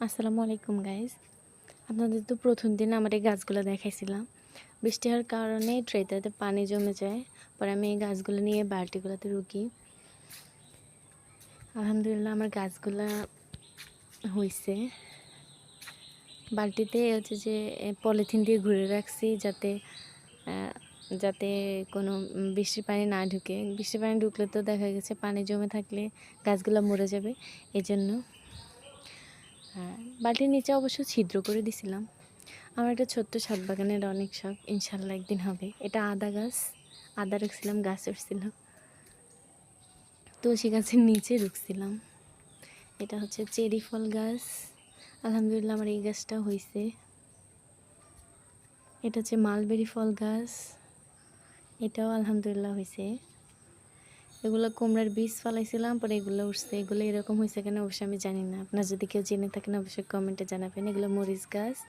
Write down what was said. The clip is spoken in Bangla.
আসসালামু আলাইকুম গাইস। আপনাদের তো প্রথম দিন আমার এই গাছগুলো দেখাইছিলাম। বৃষ্টি হওয়ার কারণে ট্রেটাতে পানি জমে যায়। পরে আমি এই গাছগুলো নিয়ে বালতিগুলোতে রুকি। আলহামদুলিল্লাহ আমার গাছগুলা হইছে। বালতিতে হচ্ছে যে পলিথিন দিয়ে ঘুরে রাখছি যাতে কোনো বৃষ্টির পানি না ঢুকে। বৃষ্টির পানি ঢুকলে তো দেখা গেছে পানি জমে থাকলে গাছগুলো মরে যাবে। এজন্য বালতির নিচে অবশ্য ছিদ্র করে দিছিলাম। আমার একটা ছোট্ট ছাদ বাগানের অনেক শখ, ইনশাল্লাহ একদিন হবে। এটা আদা গাছ, আদা রাখছিলাম, গাছ উঠছিল। তুলসী গাছের নিচে রুখছিলাম। এটা হচ্ছে চেরি ফল গাছ, আলহামদুলিল্লাহ আমার এই গাছটা হয়েছে। এটা হচ্ছে মালবেরি ফল গাছ, এটাও আলহামদুলিল্লাহ হয়েছে। এগুলো কুমড়ার বীজ ফলাইছিলাম, পরে এগুলো উঠছে। এগুলো এরকম হয়েছে কেন অবশ্যই আমি জানি না। আপনার যদি কেউ জেনে থাকেন অবশ্যই কমেন্টে জানাবেন। এগুলো মরিচ গাছ।